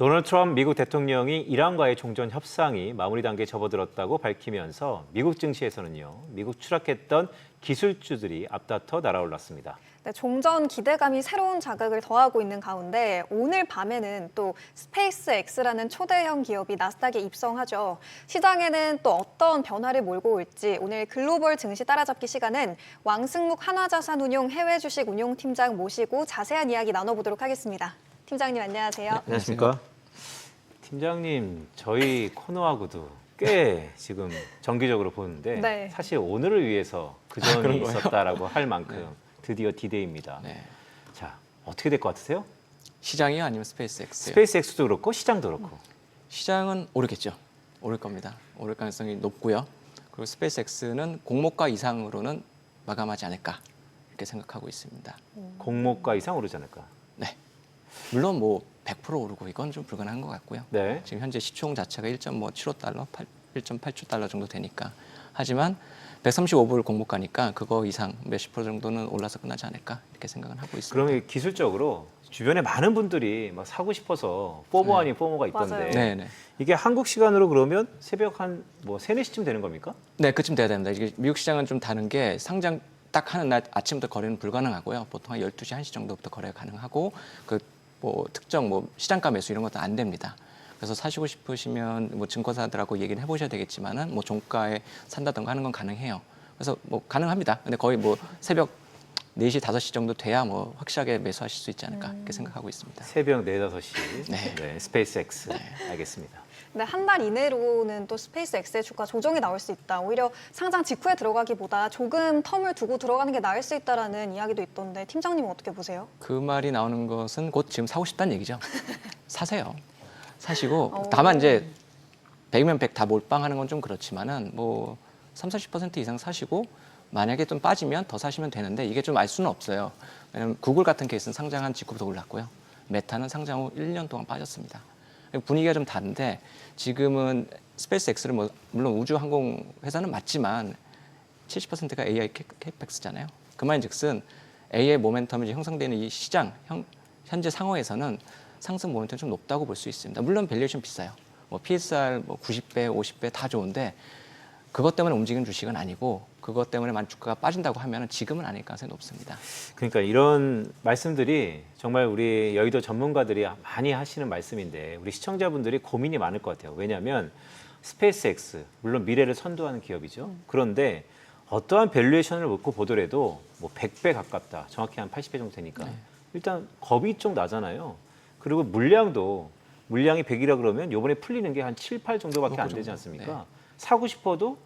도널드 트럼프 미국 대통령이 이란과의 종전 협상이 마무리 단계에 접어들었다고 밝히면서 미국 증시에서는요, 미국 추락했던 기술주들이 앞다퉈 날아올랐습니다. 네, 종전 기대감이 새로운 자극을 더하고 있는 가운데 오늘 밤에는 또 스페이스X라는 초대형 기업이 나스닥에 입성하죠. 시장에는 또 어떤 변화를 몰고 올지 오늘 글로벌 증시 따라잡기 시간은 왕승묵 하나자산운용 해외 주식 운용팀장 모시고 자세한 이야기 나눠보도록 하겠습니다. 팀장님 안녕하세요. 네, 안녕하십니까? 팀장님, 저희 코너하고도 꽤 지금 정기적으로 보는데 네. 사실 오늘을 위해서 그전이 그런 거예요? 있었다라고 할 만큼 드디어 디데이입니다. 네. 자, 어떻게 될 것 같으세요? 시장이요, 아니면 스페이스X요? 스페이스X도 그렇고 시장도 그렇고. 시장은 오르겠죠. 오를 겁니다. 오를 가능성이 높고요. 그리고 스페이스X는 공모가 이상으로는 마감하지 않을까 이렇게 생각하고 있습니다. 공모가 이상 오르지 않을까? 네. 물론 뭐 100% 오르고 이건 좀 불가능한 것 같고요. 네. 지금 현재 시총 자체가 1.75달러, 1.87 달러 정도 되니까. 하지만 135불 공모가니까 그거 이상 몇십 프로 정도는 올라서 끝나지 않을까 이렇게 생각은 하고 있습니다. 그러면 기술적으로 주변에 많은 분들이 막 사고 싶어서 포모 아닌 포모가 있던데 맞아요. 네네. 이게 한국 시간으로 그러면 새벽 한 뭐 3, 4시쯤 되는 겁니까? 네, 그쯤 돼야 됩니다. 이게 미국 시장은 좀 다른 게 상장 딱 하는 날 아침부터 거래는 불가능하고요. 보통 한 12시, 1시 정도부터 거래가 가능하고 그 뭐 특정 뭐 시장가 매수 이런 것도 안 됩니다. 그래서 사시고 싶으시면 뭐 증권사들하고 얘기를 해보셔야 되겠지만은 뭐 종가에 산다던가 하는 건 가능해요. 그래서 뭐 가능합니다. 근데 거의 뭐 새벽 4시, 5시 정도 돼야 뭐 확실하게 매수하실 수 있지 않을까 이렇게 생각하고 있습니다. 새벽 4, 5시. 네. 네, 스페이스X. 알겠습니다. 네, 한 달 이내로는 또 스페이스X의 주가 조정이 나올 수 있다. 오히려 상장 직후에 들어가기보다 조금 텀을 두고 들어가는 게 나을 수 있다라는 이야기도 있던데 팀장님은 어떻게 보세요? 그 말이 나오는 것은 곧 지금 사고 싶다는 얘기죠. 사세요. 사시고 다만 이제 100이면 100 다 몰빵하는 건 좀 그렇지만은 뭐 30-40% 이상 사시고 만약에 좀 빠지면 더 사시면 되는데 이게 좀 알 수는 없어요. 왜냐하면 구글 같은 케이스는 상장한 직후부터 올랐고요. 메타는 상장 후 1년 동안 빠졌습니다. 분위기가 좀 다른데 지금은 스페이스X를 뭐 물론 우주항공 회사는 맞지만 70%가 AI 캐펙스잖아요. 그 말인즉슨 AI 모멘텀이 형성되는 이 시장 현재 상황에서는 상승 모멘텀이 좀 높다고 볼 수 있습니다. 물론 밸류에이션 비싸요. 뭐 PSR 뭐 90배, 50배 다 좋은데 그것 때문에 움직이는 주식은 아니고 그것 때문에 만약 주가가 빠진다고 하면 지금은 아닐 가능성이 높습니다. 그러니까 이런 말씀들이 정말 우리 여의도 전문가들이 많이 하시는 말씀인데 우리 시청자분들이 고민이 많을 것 같아요. 왜냐하면 스페이스X, 물론 미래를 선도하는 기업이죠. 그런데 어떠한 밸류에이션을 놓고 보더라도 뭐 100배 가깝다, 정확히 한 80배 정도 되니까 일단 겁이 좀 나잖아요. 그리고 물량이 100이라 그러면 이번에 풀리는 게 한 7, 8 정도밖에 안 되지 않습니까? 네. 사고 싶어도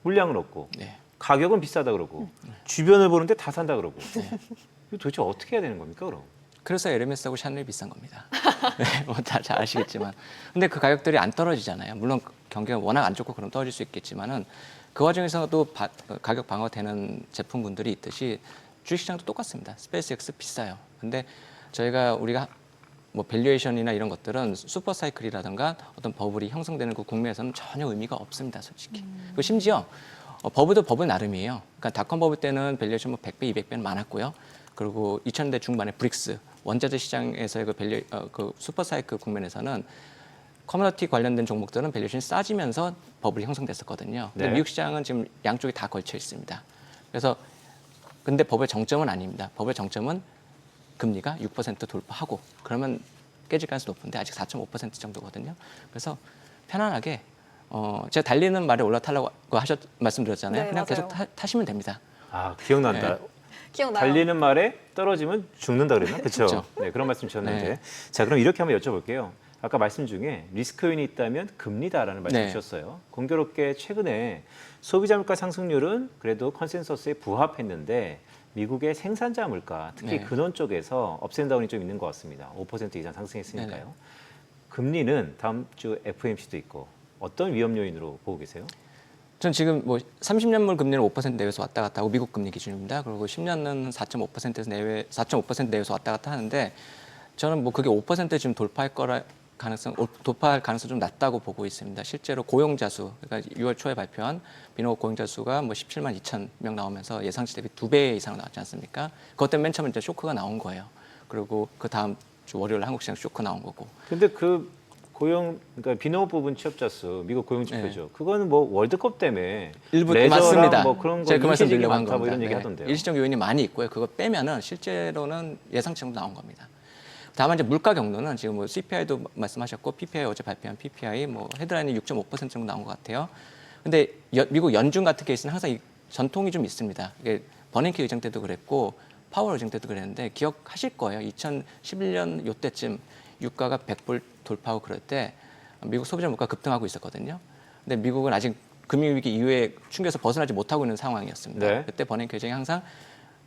물량은 없고 네. 가격은 비싸다 그러고 주변을 보는데 다 산다 그러고 이거 도대체 어떻게 해야 되는 겁니까 그럼? 그래서 에르메스하고 샤넬이 비싼 겁니다. 네, 뭐 잘 아시겠지만. 근데 그 가격들이 안 떨어지잖아요. 물론 경기가 워낙 안 좋고 그럼 떨어질 수 있겠지만은 그 과정에서도 가격 방어되는 제품군들이 있듯이 주식시장도 똑같습니다. 스페이스X 비싸요. 근데 우리가 뭐 밸류에이션이나 이런 것들은 슈퍼 사이클이라든가 어떤 버블이 형성되는 그 국면에서는 전혀 의미가 없습니다, 솔직히. 그리고 심지어 버블도 버블 나름이에요. 그러니까 닷컴 버블 때는 밸류에이션 뭐 100배, 200배는 많았고요. 그리고 2000년대 중반에 브릭스 원자재 시장에서의 그 슈퍼 사이클 국면에서는 커뮤니티 관련된 종목들은 밸류에이션이 싸지면서 버블이 형성됐었거든요. 근데 네. 미국 시장은 지금 양쪽이 다 걸쳐 있습니다. 그래서 근데 버블의 정점은 아닙니다. 버블의 정점은 금리가 6% 돌파하고 그러면 깨질 가능성이 높은데 아직 4.5% 정도거든요. 그래서 편안하게 제가 달리는 말에 올라타라고 말씀드렸잖아요. 네, 그냥 맞아요. 계속 타시면 됩니다. 아 기억난다. 네. 기억나요? 달리는 말에 떨어지면 죽는다 그랬나? 그렇죠. 그쵸. 네, 그런 말씀 주셨는데. 네. 자, 그럼 이렇게 한번 여쭤볼게요. 아까 말씀 중에 리스크 요인이 있다면 금리다라는 말씀 네. 주셨어요. 공교롭게 최근에 소비자 물가 상승률은 그래도 컨센서스에 부합했는데 미국의 생산자 물가, 특히 네. 근원 쪽에서 업앤다운이 좀 있는 것 같습니다. 5% 이상 상승했으니까요. 네네. 금리는 다음 주 FOMC도 있고 어떤 위험 요인으로 보고 계세요? 전 지금 뭐 30년물 금리는 5% 내외에서 왔다 갔다 하고 미국 금리 기준입니다. 그리고 10년은 4.5%에서 4.5% 내외에서 왔다 갔다 하는데 저는 뭐 그게 5% 지금 돌파할 가능성 좀 낮다고 보고 있습니다. 실제로 고용자 수, 그러니까 6월 초에 발표한 비노 고용자 수가 뭐 17만 2천 명 나오면서 예상치 대비 2배 이상 나왔지 않습니까? 그것 때문에 맨 처음에 이제 쇼크가 나온 거예요. 그리고 그 다음 주 월요일 한국 시장 쇼크 나온 거고. 근데 그 고용 그러니까 비농업 부분 취업자 수 미국 고용 지표죠. 그거는 뭐 월드컵 때문에 일부 레저랑 맞습니다. 뭐 그런 거 제가 그 말씀 임시직이 드리려고 한 많다 뭐 겁니다. 이런 얘기 네. 하던데요. 일시적 요인이 많이 있고요. 그거 빼면은 실제로는 예상치 정도 나온 겁니다. 다만 이제 물가 경로는 지금 뭐 CPI도 말씀하셨고 PPI 어제 발표한 PPI 뭐 헤드라인이 6.5% 정도 나온 것 같아요. 근데 미국 연준 같은 케이스는 항상 이 전통이 좀 있습니다. 이게 버냉키 의장 때도 그랬고 파월 의장 때도 그랬는데 기억하실 거예요. 2011년 요때쯤 유가가 100불 돌파하고 그럴 때 미국 소비자 물가 급등하고 있었거든요. 근데 미국은 아직 금융위기 이후에 충격에서 벗어나지 못하고 있는 상황이었습니다. 네. 그때 버냉키 의장이 항상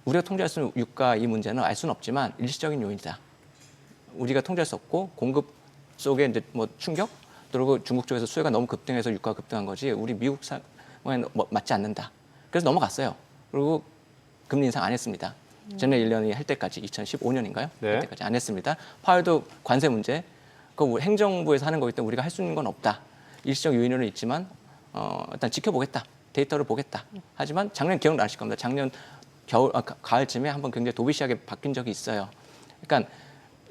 우리가 통제할 수 있는 유가 이 문제는 알 수는 없지만 일시적인 요인이다. 우리가 통제할 수 없고 공급 속에 이제 뭐 충격 그리고 중국 쪽에서 수요가 너무 급등해서 유가가 급등한 거지 우리 미국 상황에는 맞지 않는다. 그래서 넘어갔어요. 그리고 금리 인상 안 했습니다. 전에 1년이 할 때까지 2015년인가요? 네. 할 때까지 안 했습니다. 파월도 관세 문제 그 행정부에서 하는 거기 때문에 우리가 할 수 있는 건 없다. 일시적 요인은 있지만 일단 지켜보겠다. 데이터를 보겠다. 하지만 작년 기억나실 겁니다. 작년 가을쯤에 한번 굉장히 도비시하게 바뀐 적이 있어요. 그러니까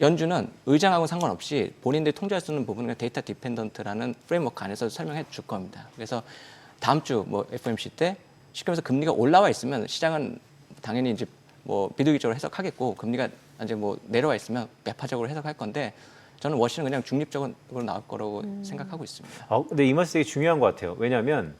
연준은 의장하고 상관없이 본인들이 통제할 수 있는 부분은 데이터 디펜던트라는 프레임워크 안에서 설명해 줄 겁니다. 그래서 다음 주 뭐 FOMC 때 쉽게 말해서 금리가 올라와 있으면 시장은 당연히 이제 뭐 비둘기적으로 해석하겠고 금리가 이제 뭐 내려와 있으면 매파적으로 해석할 건데 저는 워시는 그냥 중립적으로 나올 거라고 생각하고 있습니다. 근데 이 말씀이 되게 중요한 것 같아요. 왜냐하면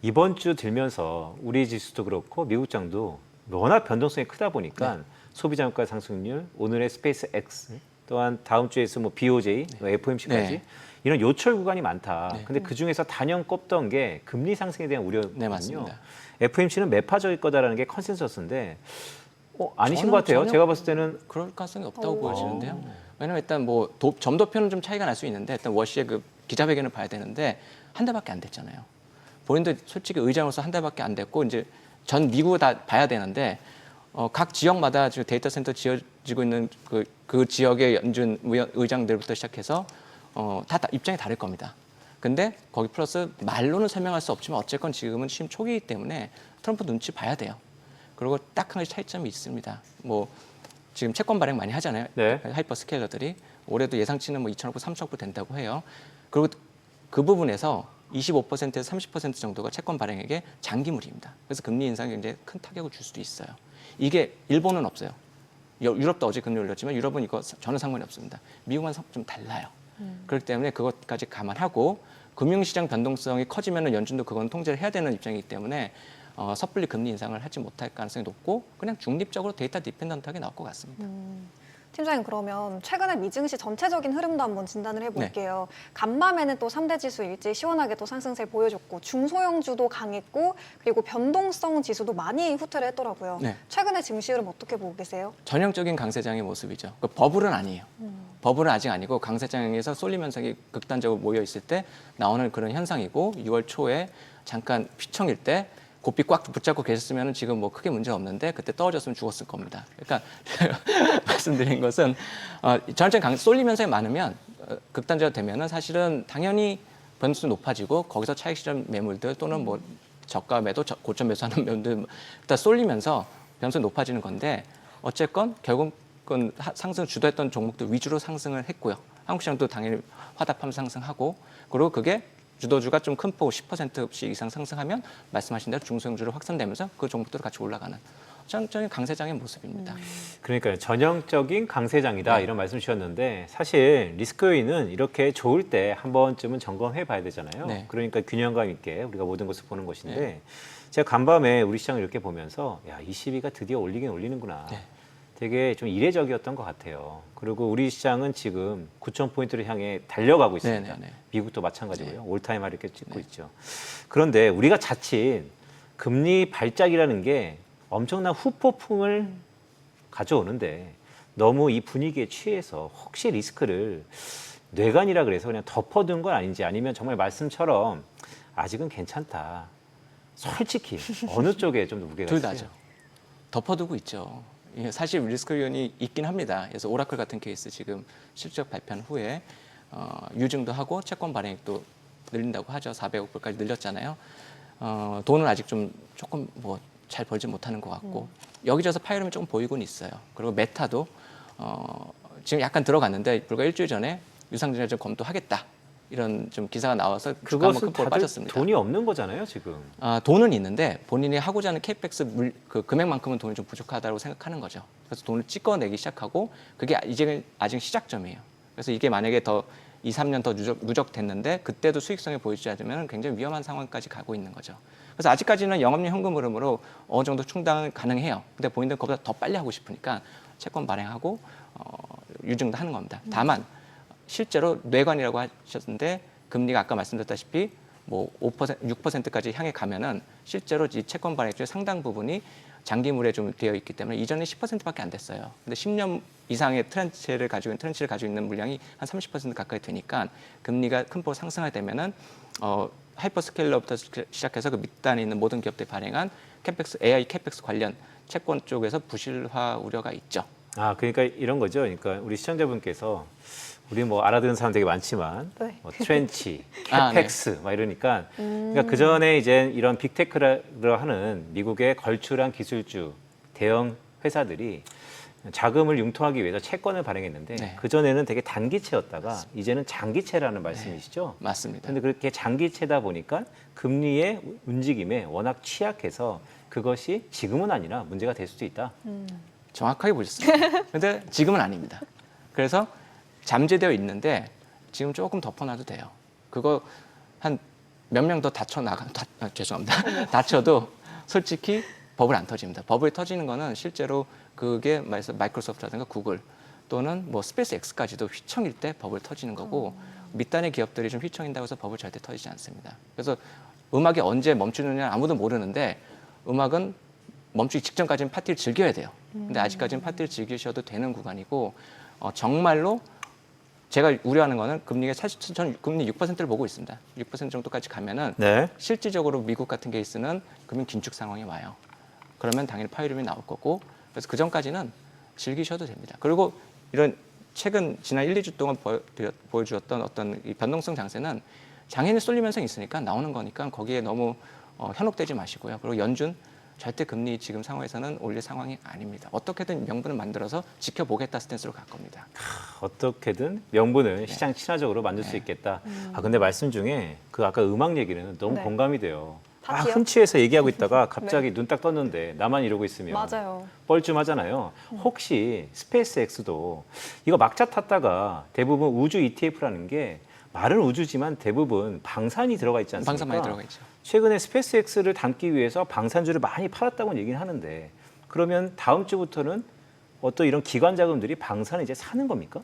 이번 주 들면서 우리 지수도 그렇고 미국장도 워낙 변동성이 크다 보니까 소비자 물가 상승률, 오늘의 스페이스 X, 또한 다음 주에서 뭐 BOJ, FOMC까지 네. 이런 요철 구간이 많다. 네. 근데 그 중에서 단연 꼽던 게 금리 상승에 대한 우려거든요. 네, 맞습니다. FOMC는 매파적일 거다라는 게 컨센서스인데 아니신 저는 것 같아요. 전혀 제가 봤을 때는 그럴 가능성이 없다고 보여지는데요. 왜냐하면 일단 뭐 점도표는 좀 차이가 날 수 있는데 일단 워시의 그 기자회견을 봐야 되는데 한 달밖에 안 됐잖아요. 본인도 솔직히 의장으로서 한 달밖에 안 됐고 이제 전 미국을 다 봐야 되는데 각 지역마다 지금 데이터 센터 지어지고 있는 그 지역의 연준 의장들부터 시작해서 다 입장이 다를 겁니다. 근데 거기 플러스 말로는 설명할 수 없지만 어쨌건 지금은 시임 초기이기 때문에 트럼프 눈치 봐야 돼요. 그리고 딱 한 가지 차이점이 있습니다. 뭐 지금 채권 발행 많이 하잖아요. 네. 하이퍼 스케일러들이 올해도 예상치는 뭐 2천억 불, 3천억 불 된다고 해요. 그리고 그 부분에서 25%에서 30% 정도가 채권 발행액의 장기물입니다. 그래서 금리 인상에 굉장히 큰 타격을 줄 수도 있어요. 이게 일본은 없어요. 유럽도 어제 금리 올렸지만 유럽은 이거 전혀 상관이 없습니다. 미국은 좀 달라요. 그렇기 때문에 그것까지 감안하고 금융시장 변동성이 커지면 연준도 그건 통제를 해야 되는 입장이기 때문에 섣불리 금리 인상을 하지 못할 가능성이 높고 그냥 중립적으로 데이터 디펜던트하게 나올 것 같습니다. 팀장님 그러면 최근에 미증시 전체적인 흐름도 한번 진단을 해볼게요. 간밤에는 또 3대 지수 일찍 시원하게 또 상승세를 보여줬고 중소형주도 강했고 그리고 변동성 지수도 많이 후퇴를 했더라고요. 네. 최근에 증시 흐름 어떻게 보고 계세요? 전형적인 강세장의 모습이죠. 그 버블은 아니에요. 버블은 아직 아니고 강세장에서 쏠림 현상이 극단적으로 모여 있을 때 나오는 그런 현상이고 6월 초에 잠깐 휘청일 때 고삐 꽉 붙잡고 계셨으면 지금 뭐 크게 문제 없는데 그때 떨어졌으면 죽었을 겁니다. 그러니까 말씀드린 것은 전체적인 쏠림 현상이 많으면 극단적으로 되면은 사실은 당연히 변수 높아지고 거기서 차익 실현 매물들 또는 뭐 저가 매도, 고점 매수하는 매물들 다 쏠리면서 변수 높아지는 건데 어쨌건 결국은 상승 주도했던 종목들 위주로 상승을 했고요. 한국 시장도 당연히 화답하면서 상승하고 그리고 그게 주도주가 좀 큰 폭 10%씩 이상 상승하면 말씀하신 대로 중소형주로 확산되면서 그 종목들도 같이 올라가는 전형적인 강세장의 모습입니다. 그러니까요. 전형적인 강세장이다 이런 말씀 주셨는데 사실 리스크 요인은 이렇게 좋을 때 한 번쯤은 점검해 봐야 되잖아요. 네. 그러니까 균형감 있게 우리가 모든 것을 보는 것인데 제가 간밤에 우리 시장을 이렇게 보면서 야, 22가 드디어 올리긴 올리는구나. 네. 되게 좀 이례적이었던 것 같아요. 그리고 우리 시장은 지금 9,000포인트를 향해 달려가고 있습니다. 네. 미국도 마찬가지고요. 올타임 하이 이렇게 찍고 있죠. 그런데 우리가 자칫 금리 발작이라는 게 엄청난 후폭풍을 가져오는데 너무 이 분위기에 취해서 혹시 리스크를 뇌관이라 그래서 그냥 덮어둔 건 아닌지 아니면 정말 말씀처럼 아직은 괜찮다. 솔직히 어느 쪽에 좀 더 무게가 둘 있어요? 다죠. 덮어두고 있죠. 사실 리스크 요인이 있긴 합니다. 그래서 오라클 같은 케이스 지금 실적 발표한 후에 유증도 하고 채권 발행액도 늘린다고 하죠. 400억 불까지 늘렸잖아요. 돈은 아직 좀 조금 뭐 잘 벌지 못하는 것 같고 여기저기서 파열음이 조금 보이곤 있어요. 그리고 메타도 지금 약간 들어갔는데 불과 일주일 전에 유상증자 좀 검토하겠다 이런 좀 기사가 나와서 주가 한번 그것은 큰 폭으로 다들 빠졌습니다. 돈이 없는 거잖아요, 지금. 돈은 있는데 본인이 하고자 하는 KPX 그 금액만큼은 돈이 좀 부족하다고 생각하는 거죠. 그래서 돈을 찍어내기 시작하고 그게 이제 아직 시작점이에요. 그래서 이게 만약에 더 2, 3년 더 누적됐는데 그때도 수익성이 보이지 않으면 굉장히 위험한 상황까지 가고 있는 거죠. 그래서 아직까지는 영업용 현금 흐름으로 어느 정도 충당은 가능해요. 근데 본인들 그보다 더 빨리 하고 싶으니까 채권 발행하고 유증도 하는 겁니다. 다만 실제로 뇌관이라고 하셨는데 금리가 아까 말씀드렸다시피 뭐 5%, 6%까지 향해 가면은 실제로 이 채권 발행 중에 상당 부분이 장기물에 좀 되어 있기 때문에 이전에 10%밖에 안 됐어요. 근데 10년 이상의 트렌치를 가지고 있는 물량이 한 30% 가까이 되니까 금리가 큰 폭으로 상승하게 되면은 하이퍼스케일러부터 시작해서 그 밑단에 있는 모든 기업들이 발행한 캐펙스, AI 캐펙스 관련 채권 쪽에서 부실화 우려가 있죠. 아, 그러니까 이런 거죠. 그러니까 우리 시청자분께서 우리 뭐 알아듣는 사람 되게 많지만 네. 뭐 트렌치, 아, 네. 캐펙스 막 이러니까 그러니까 그 전에 이제 이런 빅테크라 하는 미국의 걸출한 기술주 대형 회사들이 자금을 융통하기 위해서 채권을 발행했는데 네. 그 전에는 되게 단기채였다가 이제는 장기채라는 말씀이시죠? 맞습니다. 그런데 그렇게 장기채다 보니까 금리의 움직임에 워낙 취약해서 그것이 지금은 아니라 문제가 될 수도 있다. 정확하게 보셨습니다. 근데 지금은 아닙니다. 그래서 잠재되어 있는데 지금 조금 덮어놔도 돼요. 그거 한 몇 명 더 죄송합니다. 다쳐도 솔직히 버블 안 터집니다. 버블이 터지는 거는 실제로 그게 마이크로소프트라든가 구글 또는 뭐 스페이스 X까지도 휘청일 때 버블 터지는 거고 밑단의 기업들이 좀 휘청인다고 해서 버블 절대 터지지 않습니다. 그래서 음악이 언제 멈추느냐 아무도 모르는데 음악은 멈추기 직전까지는 파티를 즐겨야 돼요. 근데 아직까지는 파티를 즐기셔도 되는 구간이고 정말로 제가 우려하는 거는 금리가 사실 저는 금리 6%를 보고 있습니다. 6% 정도까지 가면은 네. 실질적으로 미국 같은 케이스는 금융 긴축 상황이 와요. 그러면 당연히 파이룸이 나올 거고 그래서 그 전까지는 즐기셔도 됩니다. 그리고 이런 최근 지난 1, 2주 동안 보여주었던 어떤 이 변동성 장세는 장애인이 쏠림 현상이 있으니까 나오는 거니까 거기에 너무 현혹되지 마시고요. 그리고 연준 절대 금리 지금 상황에서는 올릴 상황이 아닙니다. 어떻게든 명분을 만들어서 지켜보겠다 스탠스로 갈 겁니다. 어떻게든 명분을 시장 친화적으로 만들 수 있겠다. 아 근데 말씀 중에 그 아까 음악 얘기는 너무 네. 공감이 돼요. 막 파티요? 흔치해서 얘기하고 있다가 갑자기 눈 딱 떴는데 나만 이러고 있으면 맞아요. 뻘쭘하잖아요. 혹시 스페이스 X도 이거 막차 탔다가 대부분 우주 ETF라는 게 말은 우주지만 대부분 방산이 들어가 있지 않습니까? 방산 많이 들어가 있죠. 최근에 스페이스 X를 담기 위해서 방산주를 많이 팔았다고 얘기는 하는데 그러면 다음 주부터는 어떤 이런 기관 자금들이 방산을 이제 사는 겁니까?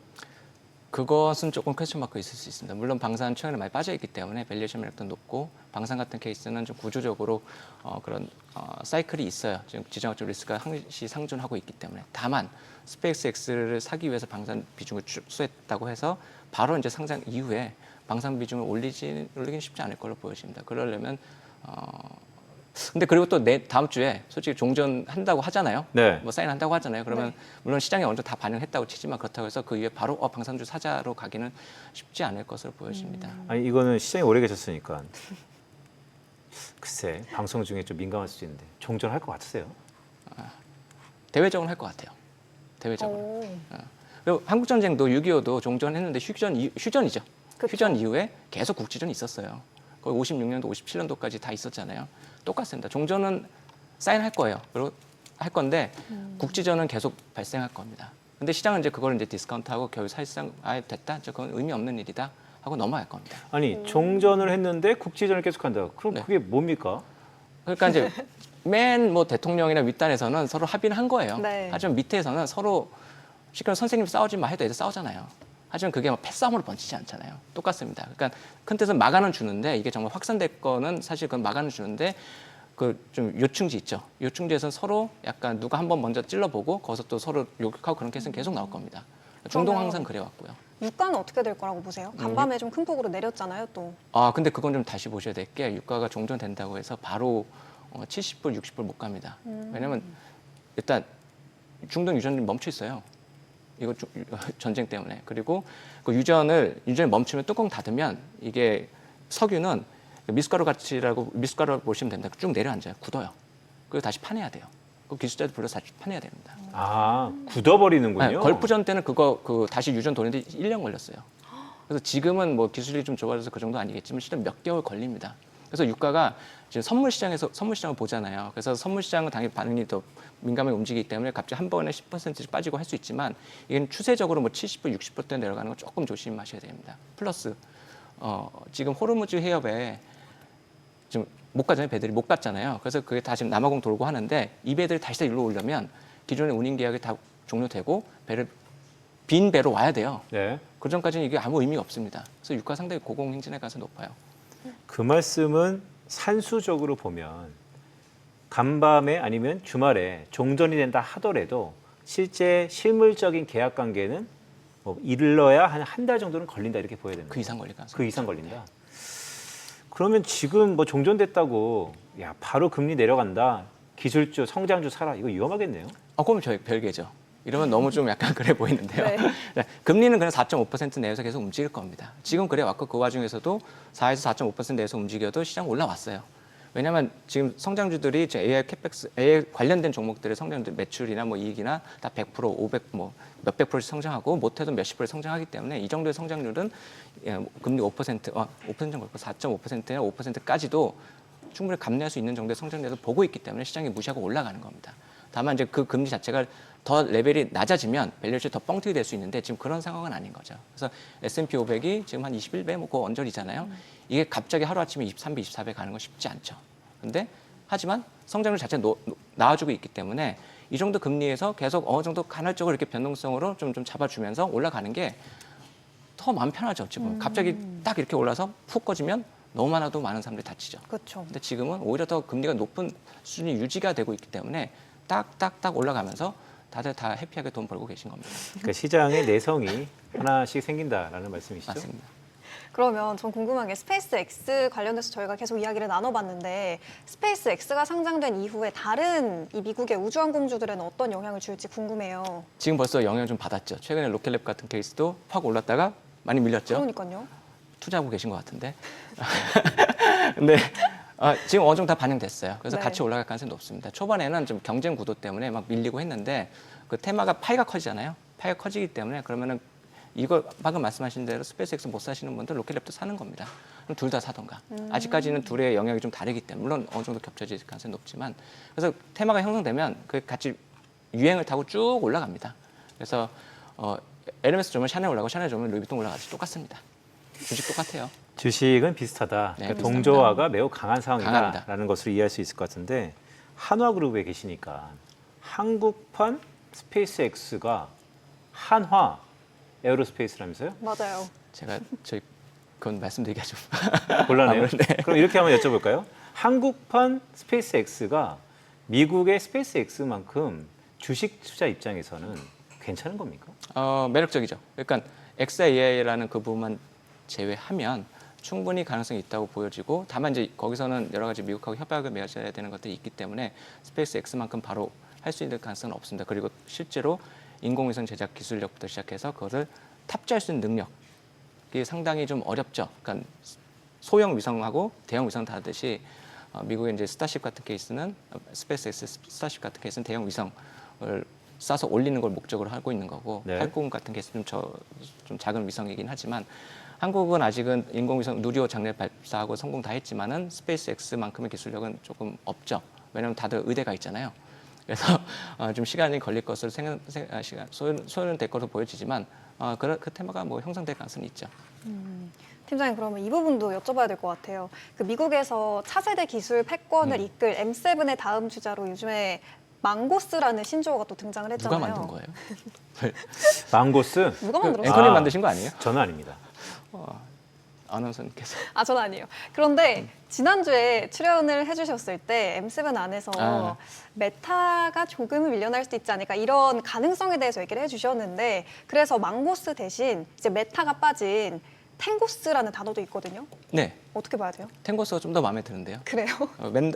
그것은 조금 퀘스천 마크 있을 수 있습니다. 물론 방산 최근에 많이 빠져 있기 때문에 밸류에이션 매력도 높고 방산 같은 케이스는 좀 구조적으로 그런 사이클이 있어요. 지금 지정학적 리스크가 항시 상존하고 있기 때문에 다만 스페이스 X를 사기 위해서 방산 비중을 축소했다고 해서 바로 이제 상장 이후에 방산 비중을 올리긴 쉽지 않을 걸로 보여집니다. 그러려면 근데 그리고 또 다음 주에 솔직히 종전한다고 하잖아요. 네. 뭐 사인한다고 하잖아요. 그러면 네. 물론 시장에 어느 정도 다 반영했다고 치지만 그렇다고 해서 그 이후에 바로 방산주 사자로 가기는 쉽지 않을 것으로 보여집니다. 아니 이거는 시장에 오래 계셨으니까 글쎄 방송 중에 좀 민감할 수도 있는데 종전할 것 같으세요? 대외적으로 할 것 같아요. 대외적으로. 오. 그리고 한국전쟁도 6.25도 종전했는데 휴전이죠. 그쵸. 휴전 이후에 계속 국지전이 있었어요. 거의 56년도, 57년도까지 다 있었잖아요. 똑같습니다. 종전은 사인할 거예요. 그리고 할 건데 국지전은 계속 발생할 겁니다. 근데 시장은 이제 그걸 이제 디스카운트하고 결국 사실상 됐다. 그건 의미 없는 일이다 하고 넘어갈 겁니다. 아니 종전을 했는데 국지전을 계속한다. 그럼 네. 그게 뭡니까? 그러니까 이제 맨 뭐 대통령이나 윗단에서는 서로 합의는 한 거예요. 네. 하지만 밑에서는 서로 시끄러 선생님 싸우지 마 해도 애들 싸우잖아요. 하지만 그게 막 패싸움으로 번지지 않잖아요. 똑같습니다. 그러니까 큰 뜻은 막아는 주는데 이게 정말 확산될 거는 사실 그건 막아는 주는데 그 좀 요충지 있죠. 요충지에서는 서로 약간 누가 한번 먼저 찔러보고 거기서 또 서로 욕하고 그런 케이스는 계속 나올 겁니다. 중동 그러면 항상 그래왔고요. 유가는 어떻게 될 거라고 보세요? 간밤에 좀 큰 폭으로 내렸잖아요, 또. 근데 그건 좀 다시 보셔야 될 게 유가가 종전된다고 해서 바로 70불, 60불 못 갑니다. 왜냐면 일단 중동 유전이 멈춰 있어요. 이거 전쟁 때문에. 그리고 그 유전이 멈추면 뚜껑 닫으면 이게 석유는 미숫가루 가치라고 미숫가루 보시면 됩니다. 쭉 내려앉아요. 굳어요. 그리고 다시 파내야 돼요. 그 기술자들 불러서 다시 파내야 됩니다. 아, 굳어버리는군요. 네, 걸프전 때는 그거 다시 유전 돌리는데 1년 걸렸어요. 그래서 지금은 뭐 기술이 좀 좋아져서 그 정도 아니겠지만 실은 몇 개월 걸립니다. 그래서 유가가 지금 선물 시장을 보잖아요. 그래서 선물 시장은 당연히 반응이 더 민감하게 움직이기 때문에 갑자기 한 번에 10%씩 빠지고 할 수 있지만 이건 추세적으로 뭐 70% 60% 내려가는 건 조금 조심하셔야 됩니다. 플러스 지금 호르무즈 해협에 지금 못 가잖아요. 배들이 못 갔잖아요. 그래서 그게 다 지금 남아공 돌고 하는데 이 배들이 다시 다 일로 오려면 기존의 운임 계약이 다 종료되고 빈 배로 와야 돼요. 네. 그 전까지는 이게 아무 의미가 없습니다. 그래서 유가 상당히 고공행진의 가능성이 높아요. 그 말씀은 산수적으로 보면 간밤에 아니면 주말에 종전이 된다 하더라도 실제 실물적인 계약 관계는 뭐 이르러야 한 달 정도는 걸린다 이렇게 보여야 되는 그 이상 걸릴 가능성이 그 이상 걸린다. 그러면 지금 뭐 종전됐다고 야 바로 금리 내려간다. 기술주, 성장주 사라. 이거 위험하겠네요. 그럼 저희 별개죠. 이러면 너무 좀 약간 그래 보이는데요. 네. 네, 금리는 그냥 4.5% 내에서 계속 움직일 겁니다. 지금 그래 왔고 그 와중에서도 4에서 4.5% 내에서 움직여도 시장 올라왔어요. 왜냐하면 지금 성장주들이 이제 AI 캐펙스, AI 관련된 종목들의 성장들 매출이나 뭐 이익이나 다 100%, 500, 뭐 몇백 프로씩 성장하고 못해도 몇십 프로 성장하기 때문에 이 정도의 성장률은 금리 5%, 5% 정도 4.5%나 5%까지도 충분히 감내할 수 있는 정도의 성장률을 보고 있기 때문에 시장이 무시하고 올라가는 겁니다. 다만 이제 그 금리 자체가 더 레벨이 낮아지면 밸류에이션이 더 뻥튀기 될 수 있는데 지금 그런 상황은 아닌 거죠. 그래서 S&P 500이 지금 한 21배 뭐 그 언저리잖아요. 이게 갑자기 하루아침에 23배, 24배 가는 건 쉽지 않죠. 근데 하지만 성장률 자체가 나와주고 있기 때문에 이 정도 금리에서 계속 어느 정도 간헐적으로 이렇게 변동성으로 좀 잡아주면서 올라가는 게 더 마음 편하죠. 지금 갑자기 딱 이렇게 올라서 푹 꺼지면 너무 많아도 많은 사람들이 다치죠. 그렇죠. 근데 지금은 오히려 더 금리가 높은 수준이 유지가 되고 있기 때문에 딱딱딱 올라가면서 다들 다 해피하게 돈 벌고 계신 겁니다. 그러니까 시장의 내성이 하나씩 생긴다라는 말씀이시죠? 맞습니다. 그러면 전 궁금한 게 스페이스 X 관련해서 저희가 계속 이야기를 나눠봤는데 스페이스 X가 상장된 이후에 다른 이 미국의 우주항공주들에는 어떤 영향을 줄지 궁금해요. 지금 벌써 영향 좀 받았죠. 최근에 로켓랩 같은 케이스도 확 올랐다가 많이 밀렸죠. 그러니까요. 투자하고 계신 것 같은데. 근데 지금 어느 정도 다 반영됐어요. 그래서 네. 같이 올라갈 가능성이 높습니다. 초반에는 좀 경쟁 구도 때문에 막 밀리고 했는데 그 테마가 파이가 커지잖아요. 파이가 커지기 때문에 그러면은 이거 방금 말씀하신 대로 스페이스X 못 사시는 분들 로켓랩도 사는 겁니다. 그럼 둘 다 사던가. 아직까지는 둘의 영역이 좀 다르기 때문에 물론 어느 정도 겹쳐질 가능성이 높지만 그래서 테마가 형성되면 그 같이 유행을 타고 쭉 올라갑니다. 그래서 에르메스 좋으면 샤넬 올라가고 샤넬 좋으면 루이비통 올라가듯이 똑같습니다. 주식 똑같아요. 주식은 비슷하다. 네, 그러니까 비슷합니다. 동조화가 매우 강한 상황이다라는 강합니다. 것으로 이해할 수 있을 것 같은데 한화그룹에 계시니까 한국판 스페이스X가 한화 에어로스페이스라면서요? 맞아요. 제가 그건 말씀드리기가 좀 곤란해요. 네. 그럼 이렇게 한번 여쭤볼까요? 한국판 스페이스X가 미국의 스페이스X만큼 주식 투자 입장에서는 괜찮은 겁니까? 매력적이죠. 그러니까 XAI라는 그 부분만 제외하면 충분히 가능성이 있다고 보여지고 다만 이제 거기서는 여러 가지 미국하고 협약을 맺어야 되는 것들이 있기 때문에 스페이스 X만큼 바로 할 수 있는 가능성은 없습니다. 그리고 실제로 인공위성 제작 기술력부터 시작해서 그것을 탑재할 수 있는 능력이 상당히 좀 어렵죠. 그러니까 소형 위성하고 대형 위성 다르듯이 미국의 이제 스타쉽 같은 케이스는 스페이스 X 스타쉽 같은 케이스는 대형 위성을 쏴서 올리는 걸 목적으로 하고 있는 거고 네. 팔공 같은 케이스는 좀 작은 위성이긴 하지만 한국은 아직은 인공위성 누리호 장례 발사하고 성공 다 했지만은 스페이스 X만큼의 기술력은 조금 없죠. 왜냐하면 다들 의대가 있잖아요. 그래서 좀 시간이 걸릴 것으로 소요는 될 것으로 보여지지만 그 테마가 뭐 형성될 가능성이 있죠. 팀장님 그러면 이 부분도 여쭤봐야 될 것 같아요. 그 미국에서 차세대 기술 패권을 이끌 M7의 다음 주자로 요즘에 망고스라는 신조어가 또 등장을 했잖아요. 누가 만든 거예요? 망고스? 누가 그 만들었어요? 앵커님 만드신 거 아니에요? 저는 아닙니다. 아나운서님께서. 저는 아니에요. 그런데 지난주에 출연을 해주셨을 때 M7 안에서 메타가 조금은 밀려날 수도 있지 않을까 이런 가능성에 대해서 얘기를 해주셨는데 그래서 망고스 대신 이제 메타가 빠진 탱고스라는 단어도 있거든요. 네, 어떻게 봐야 돼요? 탱고스가 좀 더 마음에 드는데요. 그래요?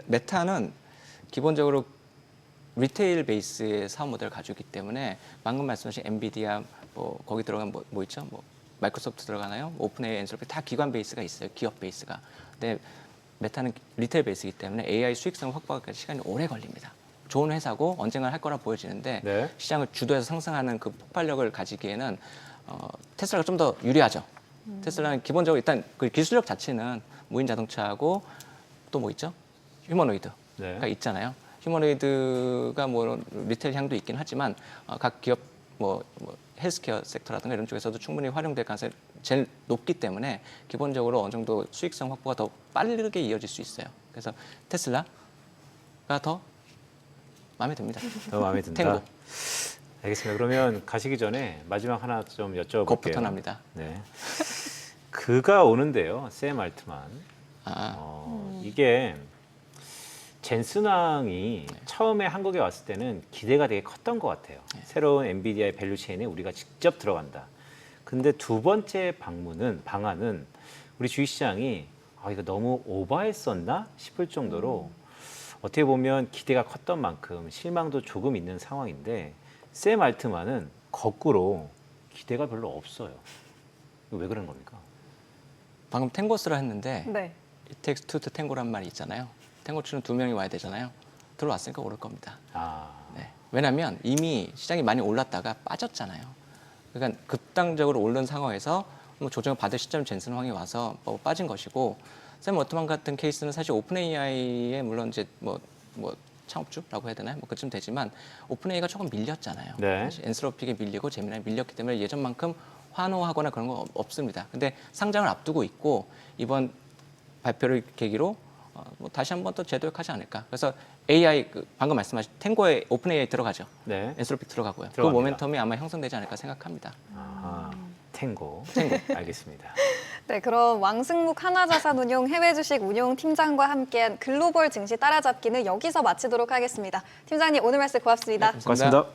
메타는 기본적으로 리테일 베이스의 사업 모델을 가지고 있기 때문에 방금 말씀하신 엔비디아 뭐 거기 들어간 뭐 있죠? 뭐 마이크로소프트 들어가나요? 오픈 AI, 엔솔피 다 기관 베이스가 있어요. 기업 베이스가. 근데 메타는 리테일 베이스이기 때문에 AI 수익성을 확보하기까지 시간이 오래 걸립니다. 좋은 회사고 언젠가 할 거라 보여지는데 네. 시장을 주도해서 상승하는 그 폭발력을 가지기에는 테슬라가 좀 더 유리하죠. 테슬라는 기본적으로 일단 그 기술력 자체는 무인 자동차하고 또 뭐 있죠? 휴머노이드가 네. 있잖아요. 휴머노이드가 뭐 리테일 향도 있긴 하지만 각 기업 뭐 헬스케어 섹터라든가 이런 쪽에서도 충분히 활용될 가능성이 제일 높기 때문에 기본적으로 어느 정도 수익성 확보가 더 빠르게 이어질 수 있어요. 그래서 테슬라가 더 마음에 듭니다. 더 마음에 든다. 탱고. 알겠습니다. 그러면 가시기 전에 마지막 하나 좀 여쭤볼게요. 겁부터 납니다. 네. 그가 오는데요, 샘 알트만. 이게 젠슨 왕이 처음에 한국에 왔을 때는 기대가 되게 컸던 것 같아요. 새로운 엔비디아의 밸류 체인에 우리가 직접 들어간다. 근데 두 번째 방안은 우리 주식시장이 이거 너무 오버했었나 싶을 정도로 어떻게 보면 기대가 컸던 만큼 실망도 조금 있는 상황인데 샘 알트만은 거꾸로 기대가 별로 없어요. 이거 왜 그런 겁니까? 방금 탱고스라 했는데 네. It takes two to tango란 말이 있잖아요. 탱고 추는 두 명이 와야 되잖아요. 들어왔으니까 오를 겁니다. 네. 왜냐하면 이미 시장이 많이 올랐다가 빠졌잖아요. 그러니까 급당적으로 오른 상황에서 뭐 조정을 받을 시점 젠슨 황이 와서 뭐 빠진 것이고 샘 워트만 같은 케이스는 사실 오픈 AI에 물론 이제 뭐 창업주라고 해야 되나요? 뭐 그쯤 되지만 오픈 AI가 조금 밀렸잖아요. 네. 사실 엔스로픽이 밀리고 제미나이 밀렸기 때문에 예전만큼 환호하거나 그런 거 없습니다. 근데 상장을 앞두고 있고 이번 발표를 계기로 뭐 다시 한번 또 재도약하지 않을까. 그래서 AI 방금 말씀하신 탱고에 오픈 AI 들어가죠. 네. 엔스로픽 들어가고요. 그 들어갑니다. 모멘텀이 아마 형성되지 않을까 생각합니다. 탱고. 알겠습니다. 네, 그럼 왕승묵 하나자산운용 해외 주식 운용 팀장과 함께한 글로벌 증시 따라잡기는 여기서 마치도록 하겠습니다. 팀장님 오늘 말씀 고맙습니다. 네, 고맙습니다.